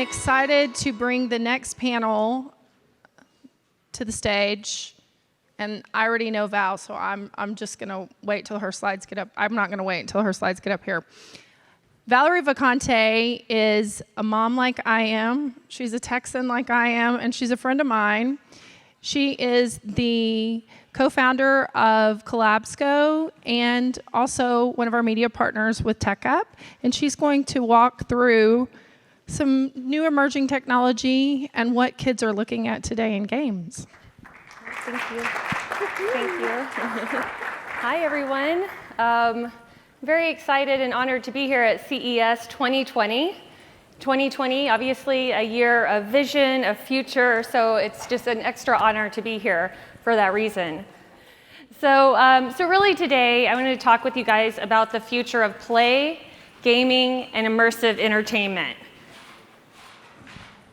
excited to bring the next panel to the stage. And I already know Val, so I'm just going to wait till her slides get up. I'm not going to wait until her slides get up here. Valerie Vacante is a mom like I am. She's a Texan like I am, and she's a friend of mine. She is the co-founder of Collabsco and also one of our media partners with TechUp. And she's going to walk through some new emerging technology and what kids are looking at today in games. Thank you. Thank you. Hi, everyone. Very excited and honored to be here at CES 2020. 2020, obviously a year of vision, of future, so it's just an extra honor to be here for that reason. So really today, I wanted to talk with you guys about the future of play, gaming, and immersive entertainment.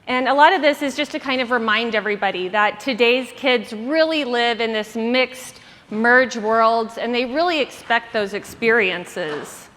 And a lot of this is just to kind of remind everybody that today's kids really live in this mixed, merged worlds, and they really expect those experiences.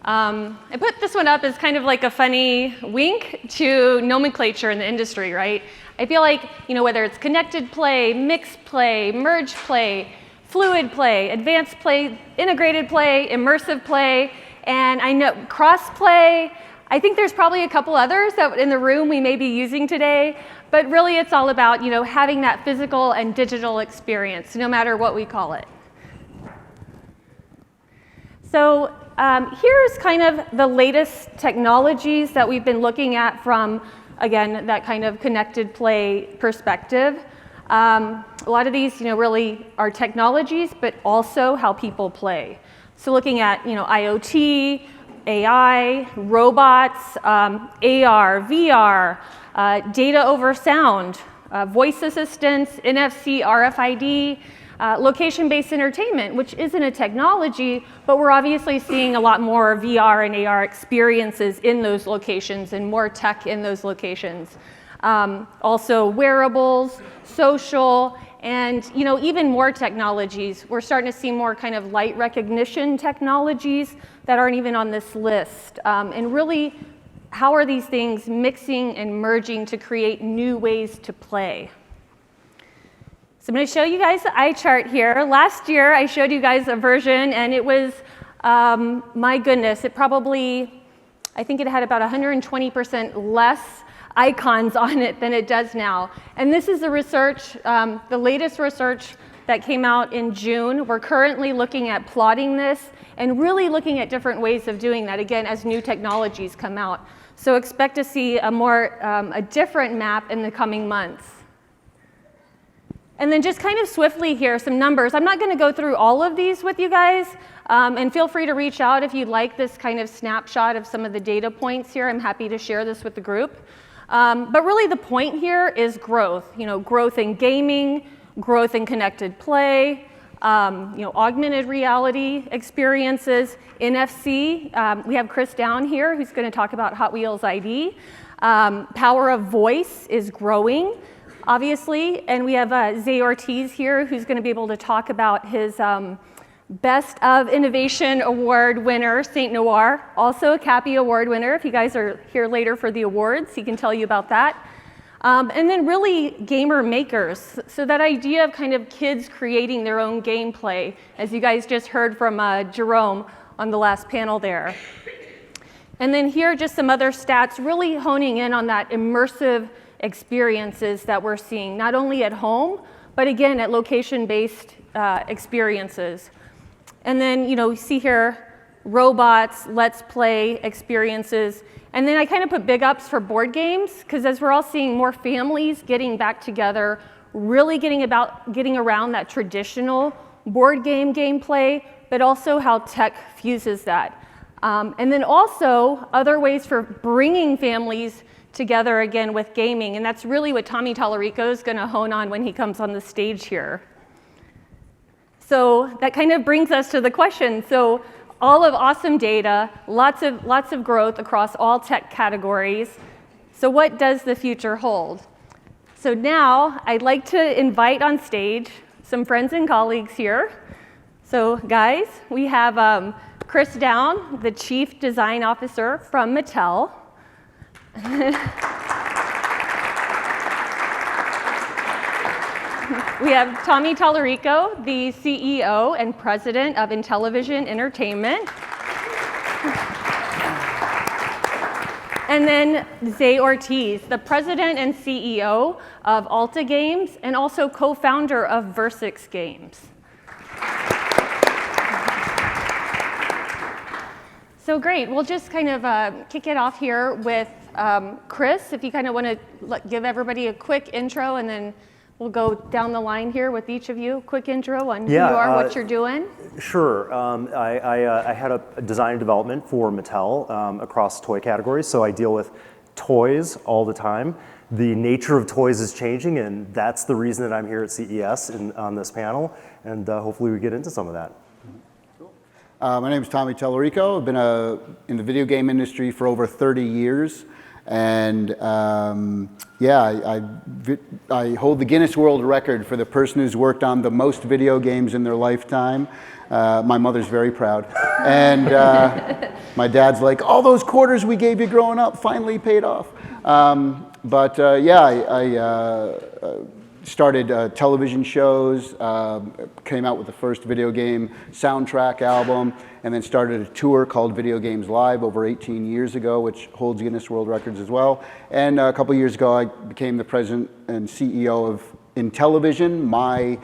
I put this one up as kind of like a funny wink to nomenclature in the industry, right? I feel like, whether it's connected play, mixed play, merged play, fluid play, advanced play, integrated play, immersive play, and I know cross play. I think there's probably a couple others that in the room we may be using today, but really it's all about, having that physical and digital experience, no matter what we call it. So here's kind of the latest technologies that we've been looking at from, again, that kind of connected play perspective. A lot of these, really are technologies, but also how people play. So looking at, IoT, AI, robots, AR, VR, data over sound, voice assistance, NFC, RFID, location-based entertainment, which isn't a technology, but we're obviously seeing a lot more VR and AR experiences in those locations and more tech in those locations. Also wearables, social, and even more technologies. We're starting to see more kind of light recognition technologies that aren't even on this list. And really, how are these things mixing and merging to create new ways to play? So I'm going to show you guys the eye chart here. Last year, I showed you guys a version, and it was, my goodness, I think it had about 120% less icons on it than it does now. And this is the research, the latest research that came out in June. We're currently looking at plotting this and really looking at different ways of doing that, again, as new technologies come out. So expect to see a different map in the coming months. And then just kind of swiftly here, some numbers. I'm not going to go through all of these with you guys, and feel free to reach out if you'd like this kind of snapshot of some of the data points here. I'm happy to share this with the group. But really the point here is growth. Growth in gaming, growth in connected play, augmented reality experiences, NFC. We have Chris down here who's going to talk about Hot Wheels ID. Power of voice is growing, obviously, and we have Zai Ortiz here who's going to be able to talk about his Best of Innovation Award winner, St. Noir, also a Cappy Award winner. If you guys are here later for the awards, he can tell you about that. And then really gamer makers. So that idea of kind of kids creating their own gameplay, as you guys just heard from Jerome on the last panel there. And then here just some other stats really honing in on that immersive experiences that we're seeing, not only at home, but again at location-based experiences. And then, we see here robots, let's play experiences. And then I kind of put big ups for board games, because as we're all seeing more families getting back together, really getting around that traditional board game gameplay, but also how tech fuses that. And then also other ways for bringing families together again with gaming. And that's really what Tommy Tallarico is going to hone on when he comes on the stage here. So that kind of brings us to the question. So all of awesome data, lots of growth across all tech categories. So what does the future hold? So now I'd like to invite on stage some friends and colleagues here. So guys, we have Chris Down, the Chief Design Officer from Mattel. We have Tommy Tallarico, the CEO and president of Intellivision Entertainment. And then Zai Ortiz, the president and CEO of ALTA Games and also co-founder of Virsix Games. So great, we'll just kind of kick it off here with Chris, if you kind of want to give everybody a quick intro, and then we'll go down the line here with each of you. Quick intro on who you are, what you're doing. Sure. I had a design and development for Mattel across toy categories, so I deal with toys all the time. The nature of toys is changing, and that's the reason that I'm here at CES on this panel, and hopefully we get into some of that. My name is Tommy Tallarico. I've been in the video game industry for over 30 years. And yeah, I hold the Guinness World Record for the person who's worked on the most video games in their lifetime. My mother's very proud. And my dad's like, all those quarters we gave you growing up finally paid off. Yeah, I started television shows, came out with the first video game soundtrack album, and then started a tour called Video Games Live over 18 years ago, which holds Guinness World Records as well. And a couple years ago, I became the president and CEO of Intellivision, my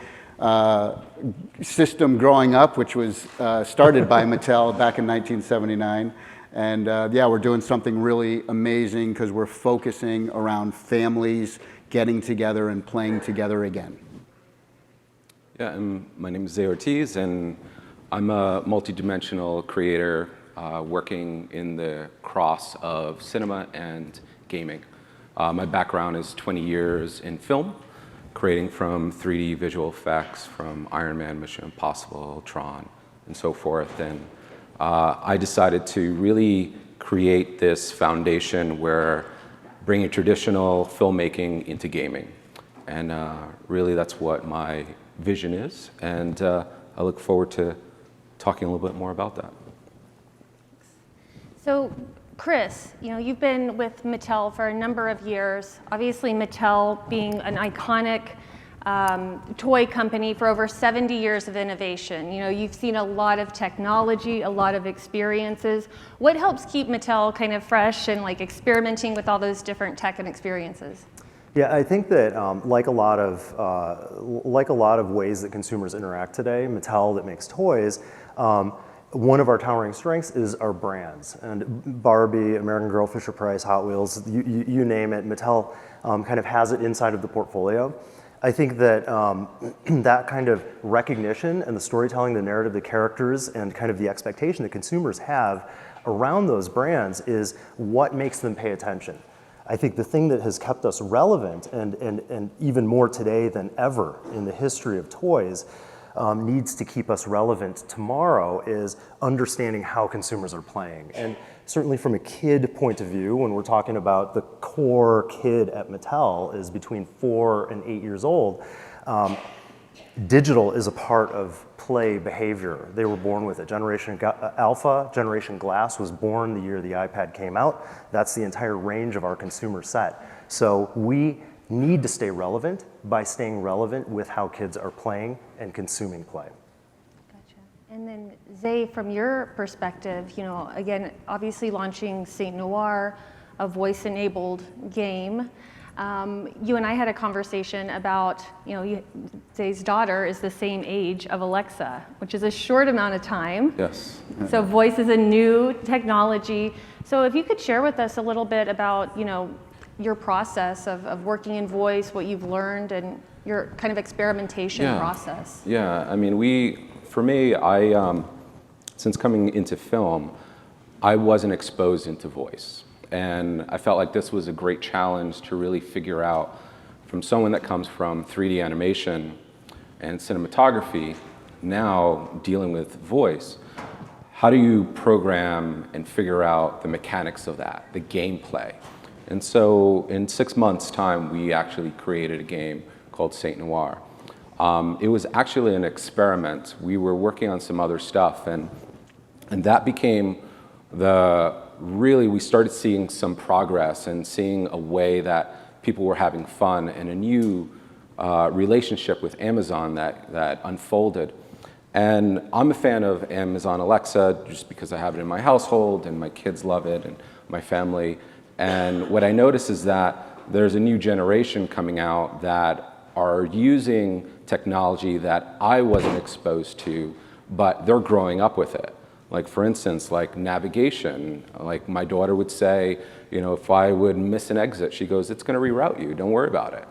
system growing up, which was started by Mattel back in 1979. And yeah, we're doing something really amazing because we're focusing around families getting together and playing together again. Yeah, and my name is Zai Ortiz, and I'm a multidimensional creator working in the cross of cinema and gaming. My background is 20 years in film, creating from 3D visual effects from Iron Man, Mission Impossible, Tron, and so forth. And I decided to really create this foundation where bringing traditional filmmaking into gaming. And really that's what my vision is. And I look forward to talking a little bit more about that. So Chris, you've been with Mattel for a number of years. Obviously Mattel being an iconic toy company for over 70 years of innovation. You've seen a lot of technology, a lot of experiences. What helps keep Mattel kind of fresh and like experimenting with all those different tech and experiences? Yeah, I think that like a lot of ways that consumers interact today, Mattel that makes toys, one of our towering strengths is our brands. And Barbie, American Girl, Fisher-Price, Hot Wheels, you name it, Mattel kind of has it inside of the portfolio. I think that that kind of recognition and the storytelling, the narrative, the characters, and kind of the expectation that consumers have around those brands is what makes them pay attention. I think the thing that has kept us relevant and even more today than ever in the history of toys needs to keep us relevant tomorrow is understanding how consumers are playing. And certainly from a kid point of view, when we're talking about the core kid at Mattel is between 4 and 8 years old, digital is a part of play behavior. They were born with it. Generation Alpha, Generation Glass was born the year the iPad came out. That's the entire range of our consumer set. So we need to stay relevant by staying relevant with how kids are playing and consuming play. Gotcha. And then Zai, from your perspective, again, obviously launching Saint Noir, a voice-enabled game. You and I had a conversation about, Zai's daughter is the same age of Alexa, which is a short amount of time. Yes. So voice is a new technology. So if you could share with us a little bit about, your process of working in voice, what you've learned, and your kind of experimentation process. Yeah, I mean, for me, since coming into film, I wasn't exposed into voice. And I felt like this was a great challenge to really figure out, from someone that comes from 3D animation and cinematography, now dealing with voice, how do you program and figure out the mechanics of that, the gameplay? And so in 6 months' time, we actually created a game called Saint Noir. It was actually an experiment. We were working on some other stuff, and that became the really we started seeing some progress and seeing a way that people were having fun and a new relationship with Amazon that unfolded. And I'm a fan of Amazon Alexa just because I have it in my household and my kids love it and my family. And what I notice is that there's a new generation coming out that are using technology that I wasn't exposed to, but they're growing up with it. Like for instance, like navigation, like my daughter would say, you know, if I would miss an exit, she goes, it's gonna reroute you, don't worry about it.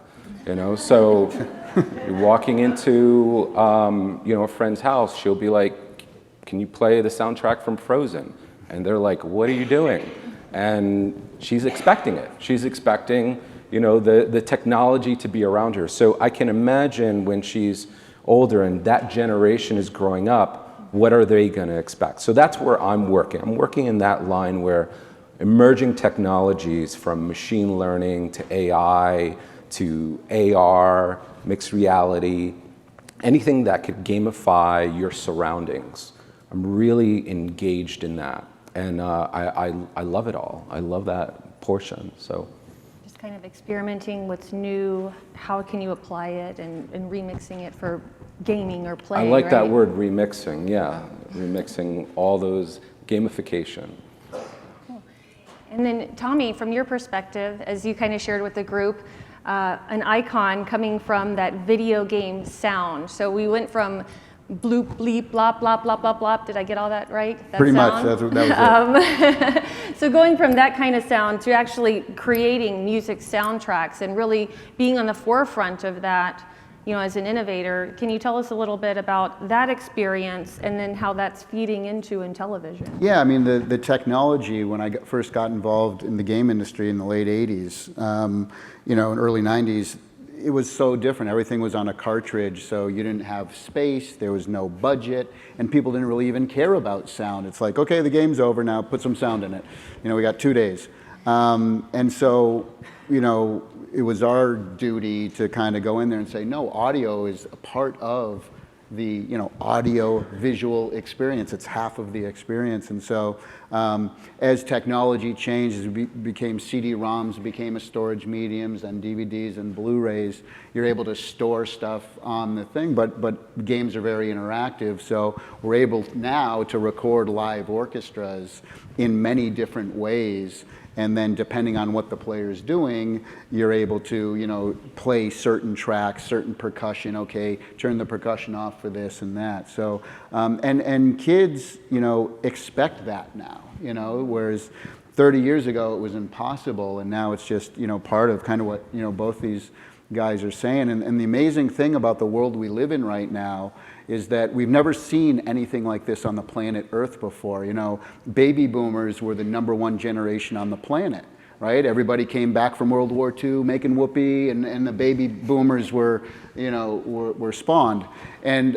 You know, so you're walking into, you know, a friend's house, she'll be like, can you play the soundtrack from Frozen? And they're like, what are you doing? And she's expecting it. She's expecting, you know, the technology to be around her. So I can imagine when she's older and that generation is growing up, what are they going to expect? So that's where I'm working. I'm working in that line where emerging technologies from machine learning to AI to AR, mixed reality, anything that could gamify your surroundings. I'm really engaged in that. And I love it all. I love that portion. So just kind of experimenting what's new, how can you apply it, and remixing it for gaming or playing. I like that right? word, remixing, yeah. Remixing all those gamification. Cool. And then Tommy, from your perspective, as you kind of shared with the group, an icon coming from that video game sound. So we went from bloop, bleep, blop, blop, blop, blop, blop. Did I get all that right? That Pretty sound? much, that was it. So going from that kind of sound to actually creating music soundtracks and really being on the forefront of that, you know, as an innovator, can you tell us a little bit about that experience and then how that's feeding into Intellivision? Yeah, I mean, the technology, when I first got involved in the game industry in the late 80s, you know, in early 90s, it was so different. Everything was on a cartridge, so you didn't have space, there was no budget, and people didn't really even care about sound. It's like, okay, the game's over now, put some sound in it. You know, we got 2 days. And so, you know, it was our duty to kind of go in there and say, no, audio is a part of the, you know, audio visual experience. It's half of the experience. And so as technology changed, as we became CD-ROMs, became a storage mediums, and DVDs and Blu-rays, you're able to store stuff on the thing, but games are very interactive. So we're able now to record live orchestras in many different ways. And then depending on what the player is doing, you're able to, you know, play certain tracks, certain percussion, okay, turn the percussion off for this and that. So, and kids, you know, expect that now, you know, whereas 30 years ago it was impossible, and now it's just, you know, part of kind of what, you know, both these guys are saying. And the amazing thing about the world we live in right now is that we've never seen anything like this on the planet Earth before. You know, baby boomers were the #1 generation on the planet, right? Everybody came back from World War II making whoopee, and the baby boomers were, you know, were spawned. And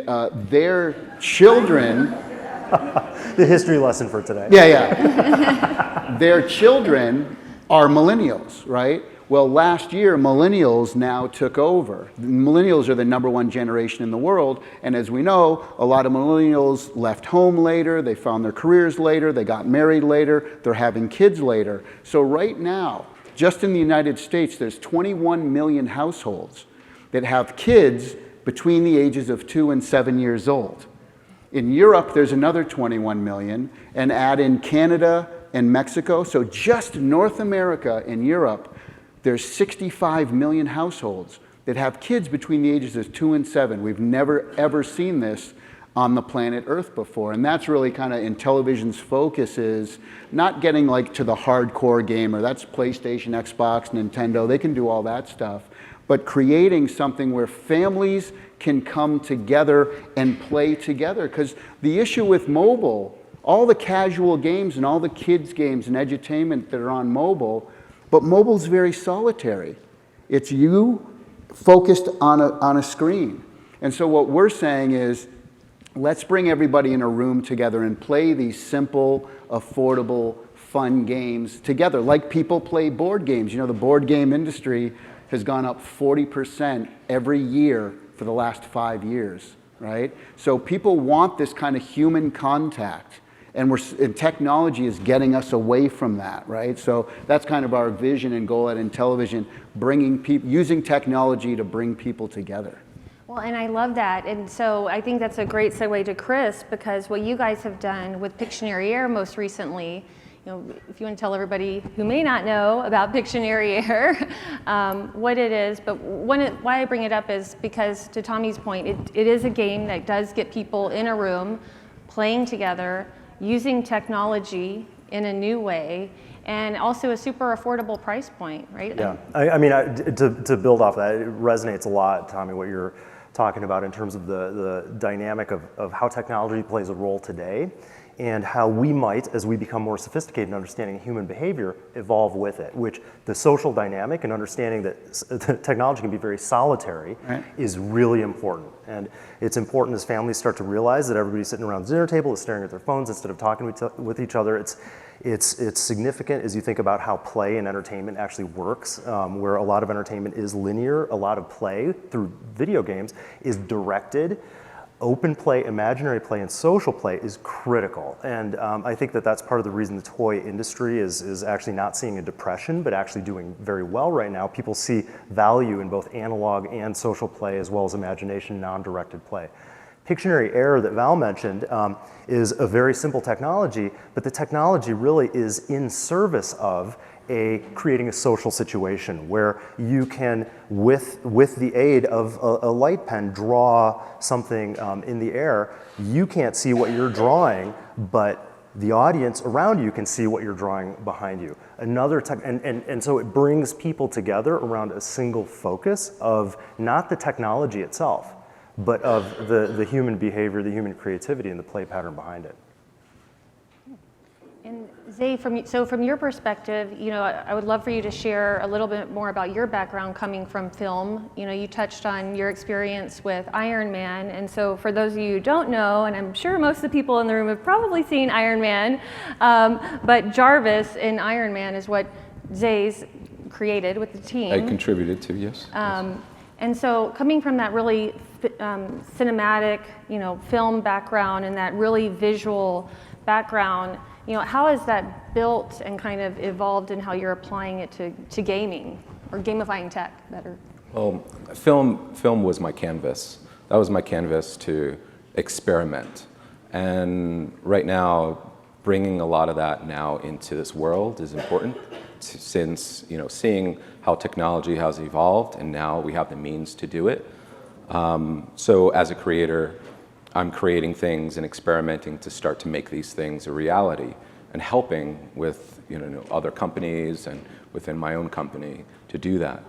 their children... The history lesson for today. Yeah, yeah. Their children are millennials, right? Well, last year, millennials now took over. Millennials are the #1 generation in the world, and as we know, a lot of millennials left home later, they found their careers later, they got married later, they're having kids later. So right now, just in the United States, there's 21 million households that have kids between the ages of 2 and 7 years old. In Europe, there's another 21 million, and add in Canada and Mexico, so just North America and Europe, there's 65 million households that have kids between the ages of 2 and 7. We've never, ever seen this on the planet Earth before. And that's really kind of Intellivision's focus, is not getting like to the hardcore gamer. That's PlayStation, Xbox, Nintendo. They can do all that stuff. But creating something where families can come together and play together. Because the issue with mobile, all the casual games and all the kids' games and edutainment that are on mobile, but mobile's very solitary. It's you focused on a screen. And so what we're saying is, let's bring everybody in a room together and play these simple, affordable, fun games together, like people play board games. You know, the board game industry has gone up 40% every year for the last 5 years, right? So people want this kind of human contact. and technology is getting us away from that, right? So that's kind of our vision and goal at Intellivision, using technology to bring people together. Well, and I love that. And so I think that's a great segue to Chris, because what you guys have done with Pictionary Air most recently, if you want to tell everybody who may not know about Pictionary Air, what it is, but why I bring it up is because, to Tommy's point, it is a game that does get people in a room playing together, using technology in a new way, and also a super affordable price point, right? Yeah, I mean, to build off that, it resonates a lot, Tommy, what you're talking about in terms of the dynamic of how technology plays a role today and how we might, as we become more sophisticated in understanding human behavior, evolve with it, which the social dynamic and understanding that technology can be very solitary is really important. And it's important as families start to realize that everybody sitting around the dinner table is staring at their phones instead of talking with each other. It's significant as you think about how play and entertainment actually works, where a lot of entertainment is linear, a lot of play through video games is directed. Open play, imaginary play, and social play is critical. And I think that that's part of the reason the toy industry is actually not seeing a depression, but actually doing very well right now. People see value in both analog and social play, as well as imagination, non-directed play. Pictionary Air that Val mentioned is a very simple technology, but the technology really is in service of creating a social situation where you can, with the aid of a light pen, draw something in the air. You can't see what you're drawing, but the audience around you can see what you're drawing behind you. And so it brings people together around a single focus of not the technology itself, but of the human behavior, the human creativity, and the play pattern behind it. And Zai, from your perspective, I would love for you to share a little bit more about your background coming from film. You touched on your experience with Iron Man, and so for those of you who don't know, and I'm sure most of the people in the room have probably seen Iron Man, but Jarvis in Iron Man is what Zai's created with the team. I contributed to, yes. And so coming from that really cinematic, film background and that really visual background, how has that built and kind of evolved in how you're applying it to gaming or gamifying tech better? Well, film was my canvas. That was my canvas to experiment. And right now, bringing a lot of that now into this world is important, since seeing how technology has evolved, and now we have the means to do it. So as a creator, I'm creating things and experimenting to start to make these things a reality, and helping with other companies and within my own company to do that.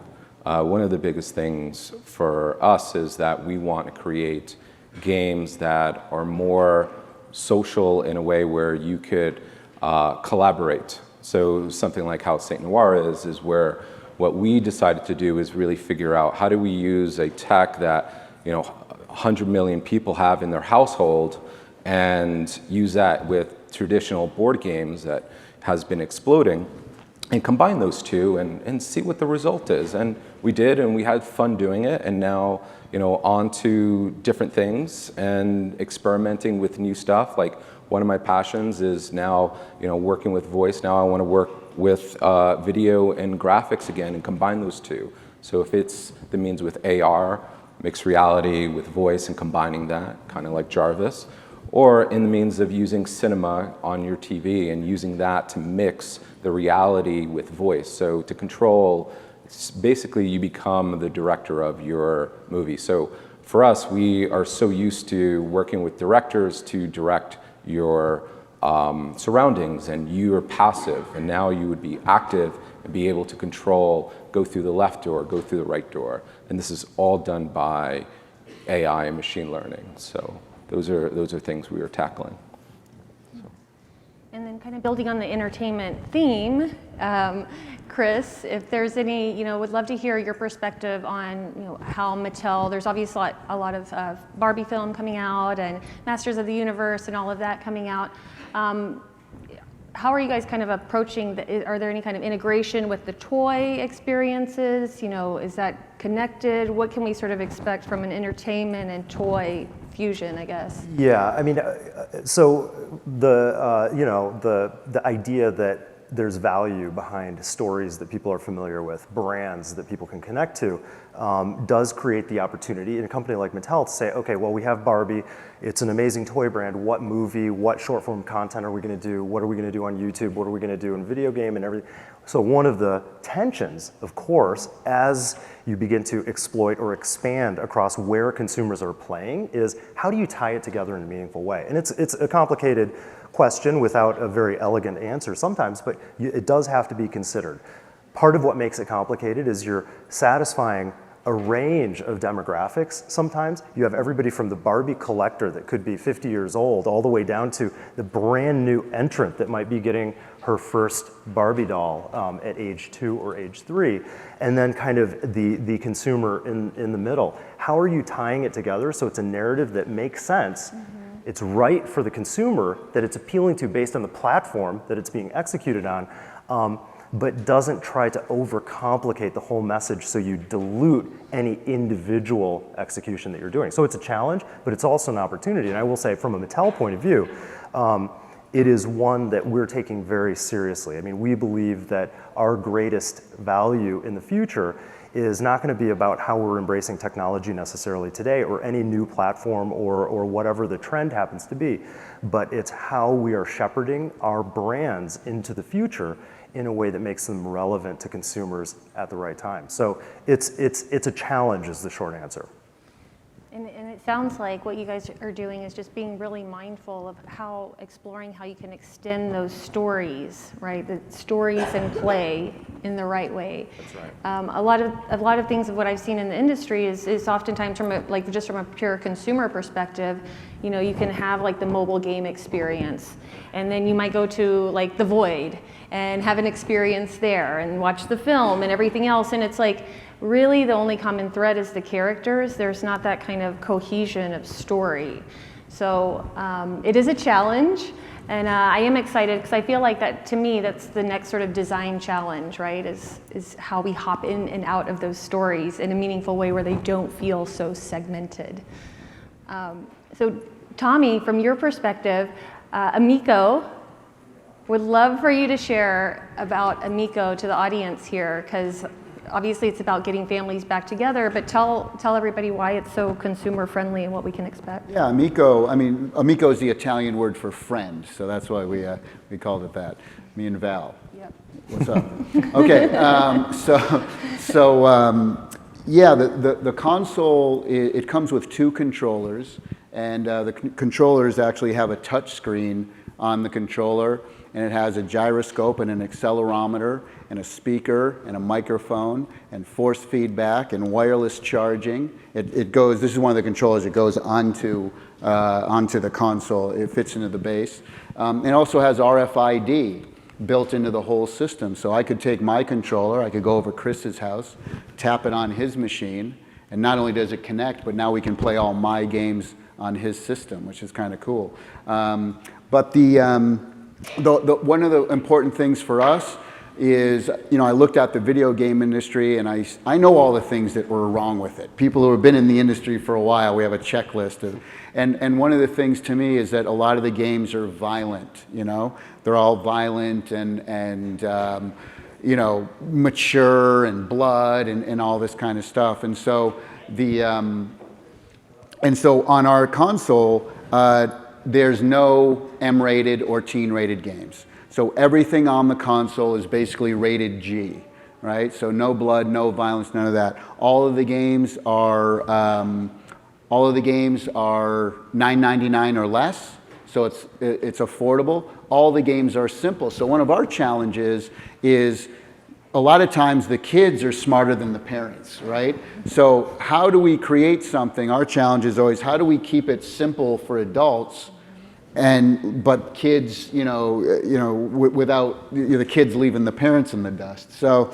One of the biggest things for us is that we want to create games that are more social in a way where you could collaborate. So something like how Saint Noir is where what we decided to do is really figure out how do we use a tech that 100 million people have in their household and use that with traditional board games that has been exploding, and combine those two and see what the result is. And we did, and we had fun doing it, and now on to different things and experimenting with new stuff. Like one of my passions is now working with voice. Now I want to work with video and graphics again and combine those two. So if it's the means with AR, mixed reality with voice and combining that, kind of like Jarvis, or in the means of using cinema on your TV and using that to mix the reality with voice. So to control, basically you become the director of your movie. So for us, we are so used to working with directors to direct your surroundings, and you are passive, and now you would be active and be able to control, go through the left door, go through the right door. And this is all done by AI and machine learning. So those are things we are tackling. And then kind of building on the entertainment theme, Chris, if there's any, would love to hear your perspective on, how Mattel, there's obviously a lot of Barbie film coming out and Masters of the Universe and all of that coming out. How are you guys kind of approaching, are there any kind of integration with the toy experiences? Is that connected? What can we sort of expect from an entertainment and toy confusion, I guess. Yeah, I mean, so the idea that there's value behind stories that people are familiar with, brands that people can connect to, does create the opportunity in a company like Mattel to say, okay, well, we have Barbie, it's an amazing toy brand, what movie, what short form content are we gonna do, what are we gonna do on YouTube, what are we gonna do in video game and everything. So one of the tensions, of course, as you begin to exploit or expand across where consumers are playing is how do you tie it together in a meaningful way? And it's a complicated question without a very elegant answer sometimes, but it does have to be considered. Part of what makes it complicated is you're satisfying a range of demographics sometimes. You have everybody from the Barbie collector that could be 50 years old all the way down to the brand new entrant that might be getting her first Barbie doll at age 2 or age 3, and then kind of the consumer in the middle. How are you tying it together so it's a narrative that makes sense? It's right for the consumer, that it's appealing to based on the platform that it's being executed on, but doesn't try to overcomplicate the whole message so you dilute any individual execution that you're doing. So it's a challenge, but it's also an opportunity. And I will say from a Mattel point of view, it is one that we're taking very seriously. I mean, we believe that our greatest value in the future is not going to be about how we're embracing technology necessarily today or any new platform or whatever the trend happens to be, but it's how we are shepherding our brands into the future in a way that makes them relevant to consumers at the right time. So it's a challenge is the short answer. And it sounds like what you guys are doing is just being really mindful of exploring how you can extend those stories, right? The stories and play in the right way. That's right. A lot of things of what I've seen in the industry is oftentimes from just from a pure consumer perspective, you know, you can have like the mobile game experience, and then you might go to like the Void and have an experience there and watch the film and everything else, and it's like, really the only common thread is the characters. There's not that kind of cohesion of story. So it is a challenge, and I am excited because I feel like that, to me, that's the next sort of design challenge, right? Is how we hop in and out of those stories in a meaningful way where they don't feel so segmented. So Tommy, from your perspective, Amico, would love for you to share about Amico to the audience here, because obviously it's about getting families back together, but tell everybody why it's so consumer friendly and what we can expect. Yeah, amico, I mean, amico is the Italian word for friend, so that's why we called it that. Me and Val. Yep. What's up? Okay, yeah, the console, it comes with 2 controllers, and the controllers actually have a touch screen on the controller, and it has a gyroscope and an accelerometer and a speaker and a microphone and force feedback and wireless charging. It goes, this is one of the controllers, it goes onto the console, it fits into the base. It also has RFID built into the whole system. So I could take my controller, I could go over Chris's house, tap it on his machine, and not only does it connect, but now we can play all my games on his system, which is kind of cool. But one of the important things for us is, you know, I looked at the video game industry and I know all the things that were wrong with it. People who have been in the industry for a while, we have a checklist of, and one of the things to me is that a lot of the games are violent, you know? They're all violent and you know, mature and blood and all this kind of stuff. And so on our console, there's no M-rated or teen-rated games. So everything on the console is basically rated G, right? So no blood, no violence, none of that. All of the games are $9.99 or less, so it's affordable. All the games are simple. So one of our challenges is a lot of times the kids are smarter than the parents, right? So how do we create something? Our challenge is always how do we keep it simple for adults, but kids, without the kids leaving the parents in the dust. So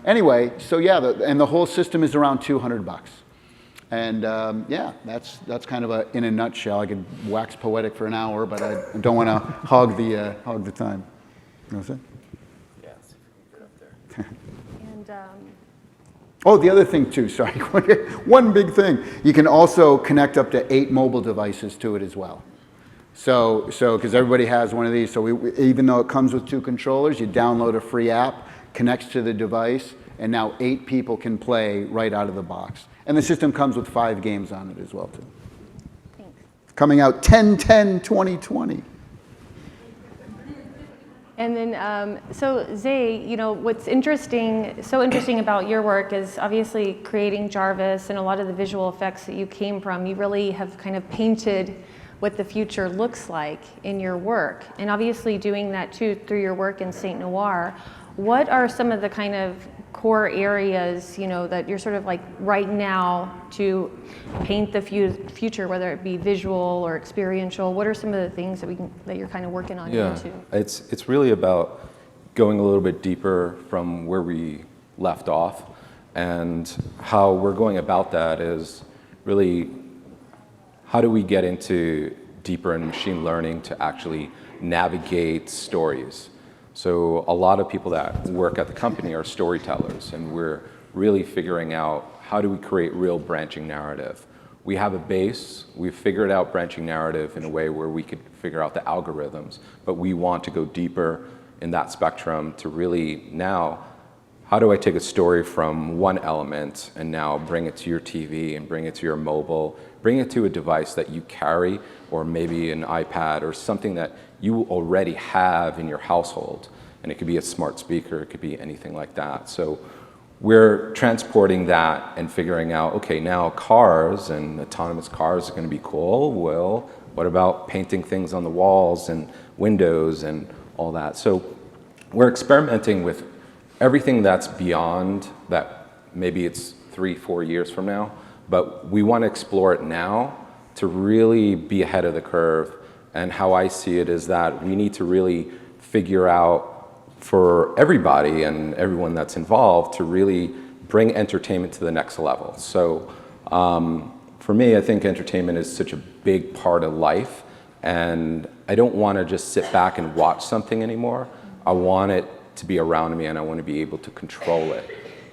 anyway, so yeah, and the whole system is around $200. And yeah, that's kind of in a nutshell. I could wax poetic for an hour, but I don't want to hog the time. You know what I'm saying? And Oh, the other thing too, sorry, one big thing. You can also connect up to 8 mobile devices to it as well. So because everybody has one of these, so even though it comes with 2 controllers, you download a free app, connects to the device, and now 8 people can play right out of the box. And the system comes with 5 games on it as well too. Thanks. Coming out 10/10/2020. And then, so Zai, you know, what's so interesting about your work is obviously creating Jarvis and a lot of the visual effects that you came from. You really have kind of painted what the future looks like in your work. And obviously doing that too through your work in Saint Noir. What are some of the kind of core areas, you know, that you're sort of like right now to paint the future, whether it be visual or experiential? What are some of the things that you're kind of working on into? It's really about going a little bit deeper from where we left off, and how we're going about that is really how do we get into deeper in machine learning to actually navigate stories. So a lot of people that work at the company are storytellers, and we're really figuring out how do we create real branching narrative. We have a base, we've figured out branching narrative in a way where we could figure out the algorithms, but we want to go deeper in that spectrum to really now, how do I take a story from one element and now bring it to your TV and bring it to your mobile, bring it to a device that you carry, or maybe an iPad or something that you already have in your household. And it could be a smart speaker, it could be anything like that. So we're transporting that and figuring out, okay, now cars and autonomous cars are going to be cool. Well, what about painting things on the walls and windows and all that? So we're experimenting with everything that's beyond that. Maybe it's 3-4 years from now, but we want to explore it now to really be ahead of the curve. And how I see it is that we need to really figure out for everybody and everyone that's involved to really bring entertainment to the next level. So for me, I think entertainment is such a big part of life, and I don't want to just sit back and watch something anymore. I want it to be around me, and I want to be able to control it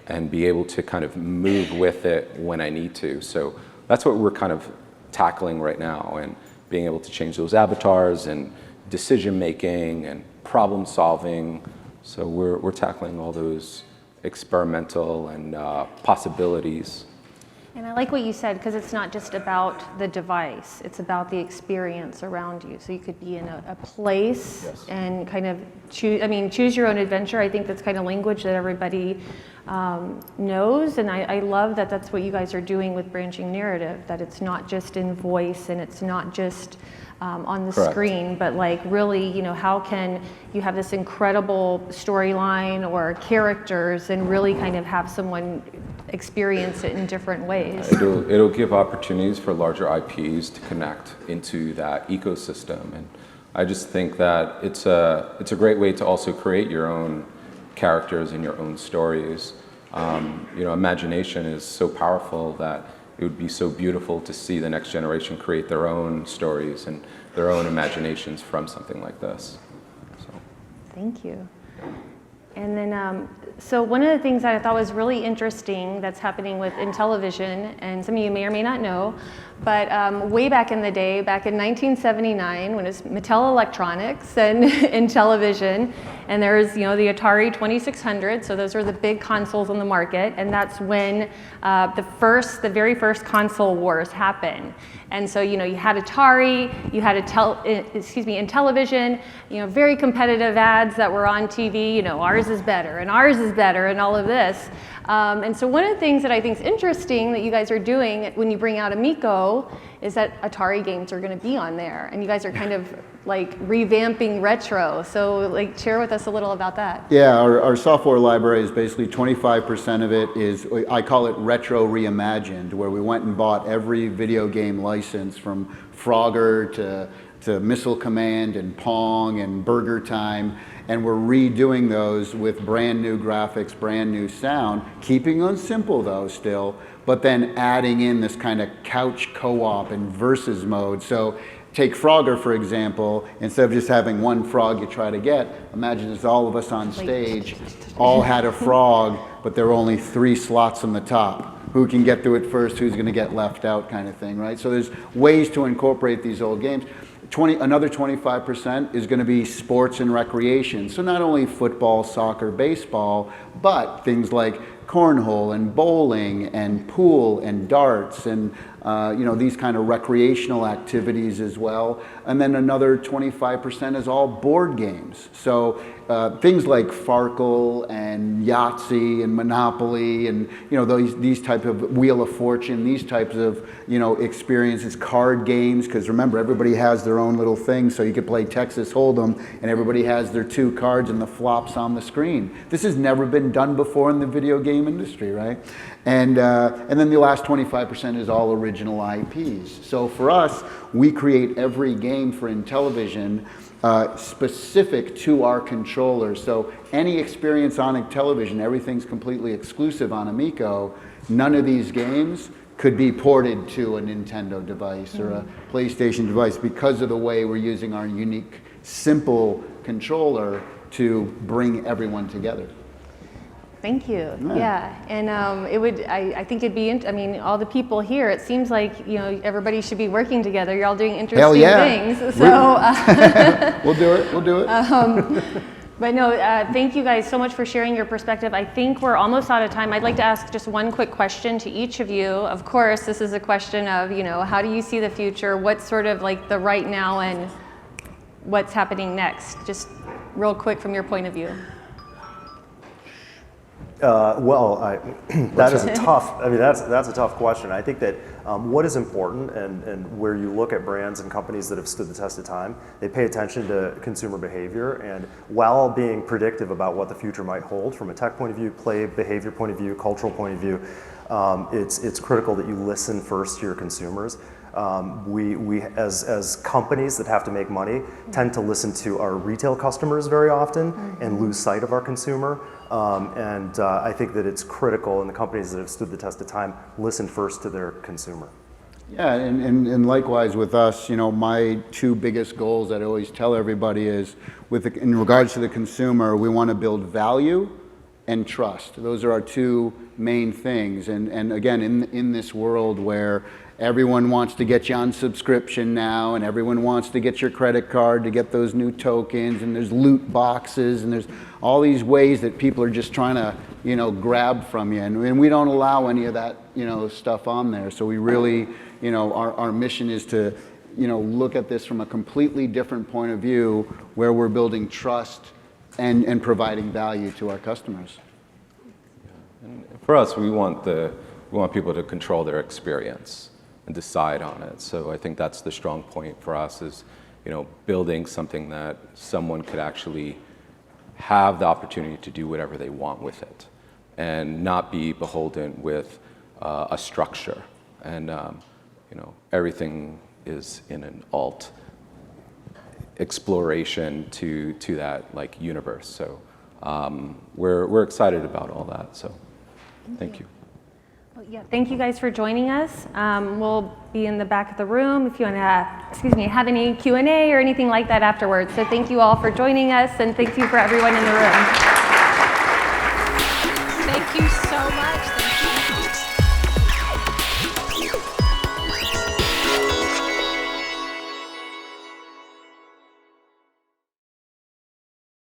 and be able to kind of move with it when I need to. So that's what we're kind of tackling right now, and being able to change those avatars and decision making and problem solving. So we're tackling all those experimental and possibilities. And I like what you said, because it's not just about the device, it's about the experience around you. So you could be in a place and kind of choose your own adventure. I think that's kind of language that everybody knows, and I love that that's what you guys are doing with branching narrative, that it's not just in voice and it's not just on the screen, but like really, you know, how can you have this incredible storyline or characters and really kind of have someone experience it in different ways. It'll give opportunities for larger IPs to connect into that ecosystem, and I just think that it's a great way to also create your own characters and your own stories. You know, imagination is so powerful that it would be so beautiful to see the next generation create their own stories and their own imaginations from something like this. So. Thank you. And then, so one of the things that I thought was really interesting that's happening with Intellivision, and some of you may or may not know, but way back in the day, back in 1979, when it was Mattel Electronics and Intellivision, and there's, you know, the Atari 2600, so those are the big consoles on the market, and that's when the very first console wars happened. And so, you know, you had Atari, you had Intellivision, you know, very competitive ads that were on TV, you know, ours is better, and all of this. And so one of the things that I think is interesting that you guys are doing when you bring out Amico is that Atari games are going to be on there, and you guys are kind of like revamping retro. So like share with us a little about that. Yeah, our software library is basically 25% of it is, I call it retro reimagined, where we went and bought every video game license from Frogger to to Missile Command and Pong and Burger Time, and we're redoing those with brand new graphics, brand new sound, keeping them simple though still, but then adding in this kind of couch co-op and versus mode. So take Frogger, for example, instead of just having one frog you try to get, imagine it's all of us on stage, all had a frog, but there were only 3 slots on the top. Who can get through it first, who's gonna get left out kind of thing, right? So there's ways to incorporate these old games. Another 25% is gonna be sports and recreation. So not only football, soccer, baseball, but things like cornhole and bowling and pool and darts and these kind of recreational activities as well. And then another 25% is all board games. So things like Farkle and Yahtzee and Monopoly and these type of Wheel of Fortune, these types of experiences, card games, because remember everybody has their own little thing, so you could play Texas Hold'em and everybody has their 2 cards and the flops on the screen. This has never been done before in the video game industry, right? And then the last 25% is all original IPs. So for us, we create every game for Intellivision specific to our controllers. So any experience on Intellivision, everything's completely exclusive on Amico. None of these games could be ported to a Nintendo device or a PlayStation device because of the way we're using our unique, simple controller to bring everyone together. Thank you. Yeah, and I think it'd be, all the people here, it seems like, everybody should be working together. You're all doing interesting things. So we'll do it. But no, thank you guys so much for sharing your perspective. I think we're almost out of time. I'd like to ask just one quick question to each of you. Of course, this is a question of, how do you see the future? What's sort of like the right now and what's happening next? Just real quick from your point of view. That is a tough. That's a tough question. I think that what is important, and where you look at brands and companies that have stood the test of time, they pay attention to consumer behavior, and while being predictive about what the future might hold from a tech point of view, play behavior point of view, cultural point of view, it's critical that you listen first to your consumers. We as companies that have to make money tend to listen to our retail customers very often and lose sight of our consumer. I think that it's critical, and the companies that have stood the test of time listen first to their consumer. Yeah, and likewise with us, my 2 biggest goals that I always tell everybody is, in regards to the consumer, we want to build value and trust. Those are our 2 main things. And again, in this world where everyone wants to get you on subscription now, and everyone wants to get your credit card to get those new tokens, and there's loot boxes, and there's all these ways that people are just trying to, grab from you. And we don't allow any of that, stuff on there. So we really, our mission is to, look at this from a completely different point of view, where we're building trust and providing value to our customers. And for us, we want people to control their experience and decide on it. So I think that's the strong point for us is, building something that someone could actually have the opportunity to do whatever they want with it and not be beholden with a structure. And, everything is in an alt exploration to that universe. So we're excited about all that. So thank you. Well, yeah, thank you guys for joining us. We'll be in the back of the room if you want to, have any Q&A or anything like that afterwards. So thank you all for joining us, and thank you for everyone in the room.